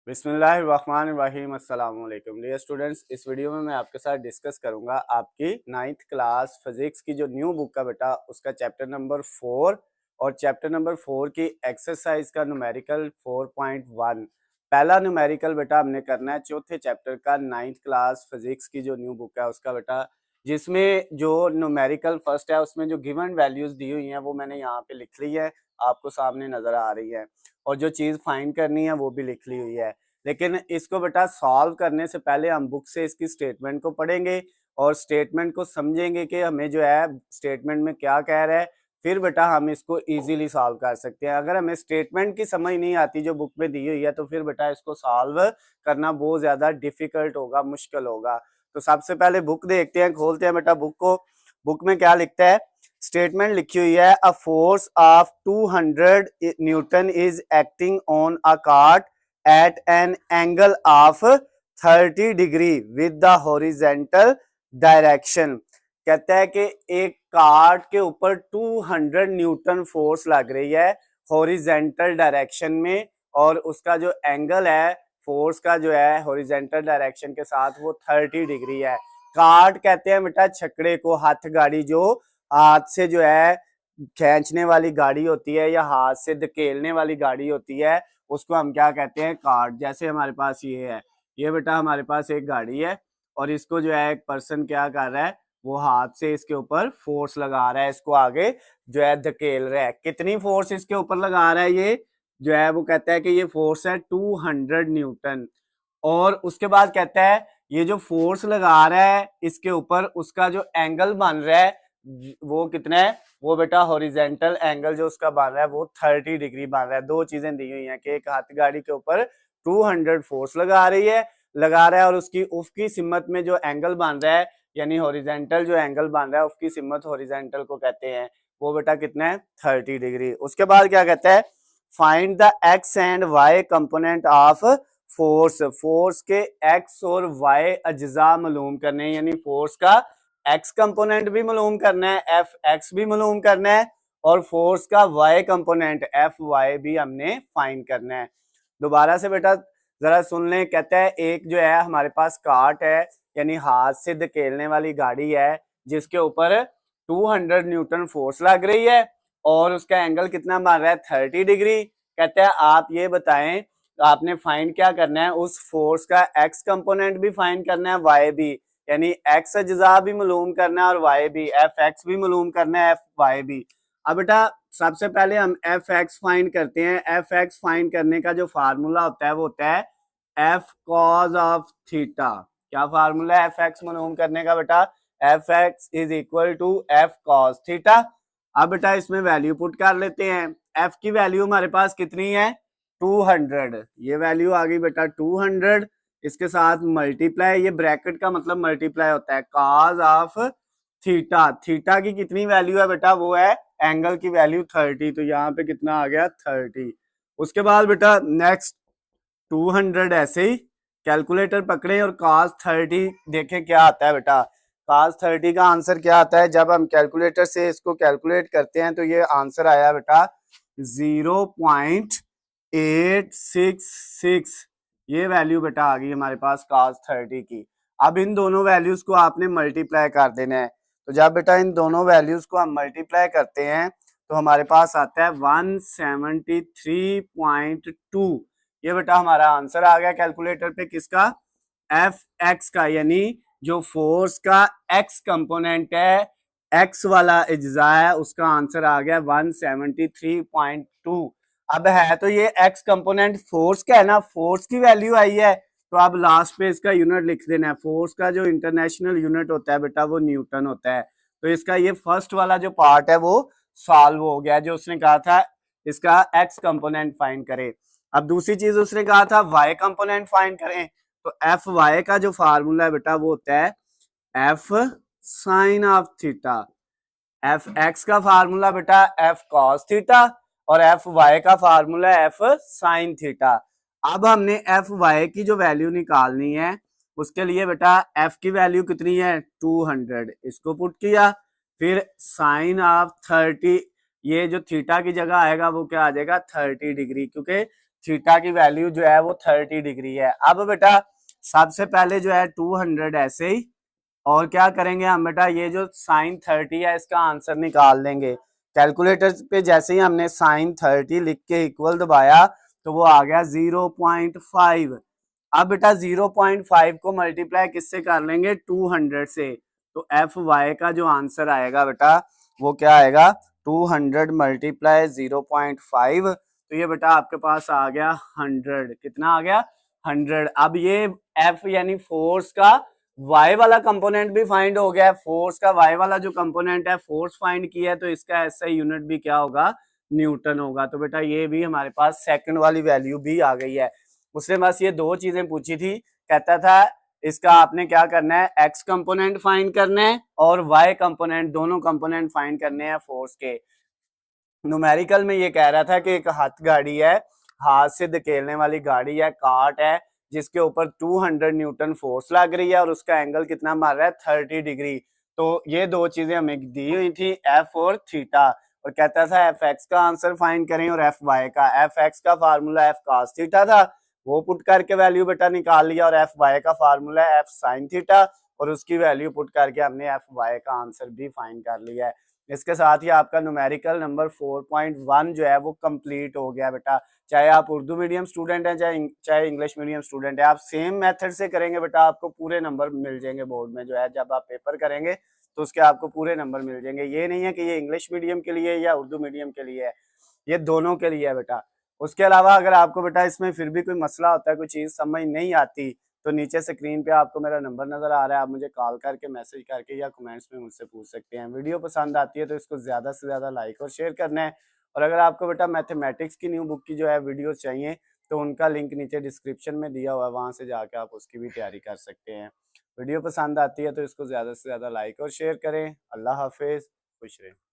बिस्मिल्लाहिर्रहमानिर्रहीम अस्सलाम वालेकुम डियर स्टूडेंट्स। इस वीडियो में मैं आपके साथ डिस्कस करूंगा आपकी 9th क्लास फिजिक्स की जो न्यू बुक का बेटा उसका चैप्टर नंबर 4 और चैप्टर नंबर 4 की एक्सरसाइज का न्यूमेरिकल 4.1। पहला न्यूमेरिकल बेटा हमने करना है चौथे चैप्टर का 9th क्लास फिजिक्स की जो न्यू बुक है उसका बेटा, जिसमें जो न्यूमेरिकल फर्स्ट है उसमें जो गिवन वैल्यूज दी हुई हैं वो मैंने यहाँ पे लिख ली है, आपको सामने नजर आ रही है, और जो चीज़ फाइंड करनी है वो भी लिख ली हुई है। लेकिन इसको बेटा सॉल्व करने से पहले हम बुक से इसकी स्टेटमेंट को पढ़ेंगे और स्टेटमेंट को समझेंगे कि हमें जो है स्टेटमेंट में क्या कह रहा है, फिर बेटा हम इसको इजीली सॉल्व कर सकते हैं। अगर हमें स्टेटमेंट की समझ नहीं आती जो बुक में दी हुई है तो फिर बेटा इसको सॉल्व करना बहुत ज़्यादा डिफिकल्ट होगा, मुश्किल होगा। तो सबसे पहले बुक देखते हैं, खोलते हैं बेटा बुक को। बुक में क्या लिखता है, स्टेटमेंट लिखी हुई है, a force of 200 Newton is acting on a cart at an angle of 30 degree with the horizontal direction। कहता है कि एक कार्ट के ऊपर 200 न्यूटन फोर्स लग रही है हॉरिजेंटल डायरेक्शन में, और उसका जो एंगल है फोर्स का जो है हॉरिजेंटल डायरेक्शन के साथ वो 30 डिग्री है। कार्ट कहते हैं बेटा छकड़े को, हाथ गाड़ी जो हाथ से जो है खींचने वाली गाड़ी होती है या हाथ से धकेलने वाली गाड़ी होती है, उसको हम क्या कहते हैं, कार्ट। जैसे हमारे पास ये है, ये बेटा हमारे पास एक गाड़ी है और इसको जो है एक पर्सन क्या कर रहा है, वो हाथ से इसके ऊपर फोर्स लगा रहा है, इसको आगे जो है धकेल रहा है। कितनी फोर्स इसके ऊपर लगा रहा है, ये जो है वो कहता है कि ये फोर्स है 200 न्यूटन। और उसके बाद कहता है ये जो फोर्स लगा रहा है इसके ऊपर उसका जो एंगल बन रहा है वो कितना है, वो बेटा हॉरिजेंटल एंगल जो उसका बन रहा है वो 30 डिग्री बन रहा है। दो चीजें दी हुई हैं कि एक हाथ गाड़ी के ऊपर 200 फोर्स लगा रहा है और उसकी उफ की सिमत में जो एंगल बन रहा है यानी हॉरिजेंटल जो एंगल बन रहा है उसकी सिमत हॉरिजेंटल को कहते हैं, वो बेटा कितना है 30 डिग्री। उसके बाद क्या कहता है, find the X and Y component of force. Force के एक्स और वाई अज्जा मालूम करने, यानी फोर्स का एक्स कंपोनेंट भी मालूम करना है, एफ एक्स भी मालूम करना है, और फोर्स का वाई कंपोनेंट एफ वाई भी हमने फाइंड करना है। दोबारा से बेटा जरा सुन लें, कहता है एक जो है हमारे पास कार्ट है यानी हाथ से धकेलने वाली गाड़ी है जिसके ऊपर 200 न्यूटन फोर्स लग रही है और उसका एंगल कितना बन रहा है 30 डिग्री। कहता है आप ये बताएं, तो आपने फाइंड क्या करना है, उस फोर्स का एक्स कंपोनेंट भी फाइंड करना है, वाई भी, यानी एक्स अज्जा भी मालूम करना है और वाई भी, एफ एक्स भी मालूम करना है, एफ वाई भी। अब बेटा सबसे पहले हम एफ एक्स फाइंड करते हैं। एफ एक्स फाइंड करने का जो फार्मूला होता है वो होता है एफ कॉज ऑफ थीटा। क्या फार्मूला है एफ एक्स मालूम करने का बेटा, F X is equal to F cos theta. अब बेटा इसमें वैल्यू पुट कर लेते हैं। एफ की वैल्यू हमारे पास कितनी है 200, ये वैल्यू आ गई बेटा 200, इसके साथ मल्टीप्लाई, ये ब्रैकेट का मतलब मल्टीप्लाई होता है, कॉज ऑफ थीटा। थीटा की कितनी वैल्यू है बेटा, वो है एंगल की वैल्यू 30, तो यहाँ पे कितना आ गया 30। उसके बाद बेटा नेक्स्ट 200 ऐसे ही कैलकुलेटर पकड़े और cos 30 देखें क्या आता है बेटा। cos 30 का आंसर क्या आता है, जब हम कैलकुलेटर से इसको कैलकुलेट करते हैं तो ये आंसर आया बेटा 0.866, ये वैल्यू बेटा आ गई हमारे पास cos 30 की। अब इन दोनों वैल्यूज को आपने मल्टीप्लाई कर देना है, तो जब बेटा इन दोनों वैल्यूज को हम मल्टीप्लाई करते हैं तो हमारे पास आता है 173.2। ये बेटा हमारा आंसर आ गया कैलकुलेटर पे, किसका, एफ एक्स का, यानी जो फोर्स का एक्स कंपोनेंट है, एक्स वाला इज्जा है, उसका आंसर आ गया 173.2। अब है तो ये एक्स कंपोनेंट फोर्स का है ना, फोर्स की वैल्यू आई है, तो अब लास्ट पे इसका यूनिट लिख देना है। फोर्स का जो इंटरनेशनल यूनिट होता है बेटा वो न्यूटन होता है, तो इसका ये फर्स्ट वाला जो पार्ट है वो सॉल्व हो गया, जो उसने कहा था इसका एक्स कंपोनेंट फाइंड करे। अब दूसरी चीज उसने कहा था वाई कंपोनेंट फाइंड करें, तो एफ वाई का जो फार्मूला है बेटा वो होता है F sine of theta. F x का फार्मूला बेटा एफ कॉस थीटा और एफ वाई का फार्मूला एफ साइन थीटा। अब हमने एफ वाई की जो वैल्यू निकालनी है उसके लिए बेटा एफ की वैल्यू कितनी है 200, इसको पुट किया, फिर साइन ऑफ 30, ये जो थीटा की जगह आएगा वो क्या आ जाएगा 30 डिग्री, क्योंकि थीटा की वैल्यू जो है वो 30 डिग्री है। अब बेटा सबसे पहले जो है 200 ऐसे ही, और क्या करेंगे हम बेटा, ये जो साइन 30 है इसका आंसर निकाल लेंगे। कैलकुलेटर पे जैसे ही हमने साइन 30 लिख के इक्वल दबाया तो वो आ गया 0.5। अब बेटा 0.5 को मल्टीप्लाई किससे कर लेंगे, 200 से। तो एफ वाई का जो आंसर आएगा बेटा वो क्या आएगा, 200 मल्टीप्लाई 0.5, तो ये बेटा आपके पास आ गया 100। कितना आ गया, 100। अब ये एफ यानी फोर्स का वाई वाला कंपोनेंट भी फाइंड हो गया है। फोर्स का वाई वाला जो कंपोनेंट है फोर्स फाइंड किया है, तो इसका ऐसा यूनिट भी क्या होगा, न्यूटन होगा। तो बेटा ये भी हमारे पास सेकंड वाली वैल्यू भी आ गई है। उसने बस ये दो चीजें पूछी थी, कहता था इसका आपने क्या करना है, एक्स कंपोनेंट फाइंड करना है और वाई कंपोनेंट, दोनों कंपोनेंट फाइंड करने हैं फोर्स के। न्यूमेरिकल में ये कह रहा था कि एक हाथ गाड़ी है, हाथ से धकेलने वाली गाड़ी है, कार्ट है, जिसके ऊपर 200 न्यूटन फोर्स लग रही है और उसका एंगल कितना मार रहा है, 30 डिग्री। तो ये दो चीजें हमें दी हुई थी, एफ और थीटा, और कहता था एफ एक्स का आंसर फाइंड करें और एफ वाई का। एफ एक्स का फार्मूला एफ कॉस थीटा था, वो पुट करके वैल्यू बेटा निकाल लिया, और एफ वाई का फार्मूला एफ साइन थीटा, और उसकी वैल्यू पुट करके हमने एफ वाई का आंसर भी फाइंड कर लिया है। इसके साथ ही आपका न्यूमेरिकल नंबर 4.1 जो है वो कंप्लीट हो गया बेटा। चाहे आप उर्दू मीडियम स्टूडेंट हैं चाहे इंग्लिश मीडियम स्टूडेंट है, आप सेम मेथड से करेंगे बेटा, आपको पूरे नंबर मिल जाएंगे बोर्ड में। जो है जब आप पेपर करेंगे तो उसके आपको पूरे नंबर मिल जाएंगे। ये नहीं है कि ये इंग्लिश मीडियम के लिए या उर्दू मीडियम के लिए है, ये दोनों के लिए है बेटा। उसके अलावा अगर आपको बेटा इसमें फिर भी कोई मसला होता है, कोई चीज समझ नहीं आती, तो नीचे स्क्रीन पे आपको मेरा नंबर नजर आ रहा है, आप मुझे कॉल करके, मैसेज करके या कमेंट्स में मुझसे पूछ सकते हैं। वीडियो पसंद आती है तो इसको ज्यादा से ज्यादा लाइक और शेयर करना है। और अगर आपको बेटा मैथमेटिक्स की न्यू बुक की जो है वीडियो चाहिए, तो उनका लिंक नीचे डिस्क्रिप्शन में दिया हुआ है, वहां से जाके आप उसकी भी तैयारी कर सकते हैं। वीडियो पसंद आती है तो इसको ज्यादा से ज्यादा लाइक और शेयर करें। अल्लाह हाफिज, खुश रहें।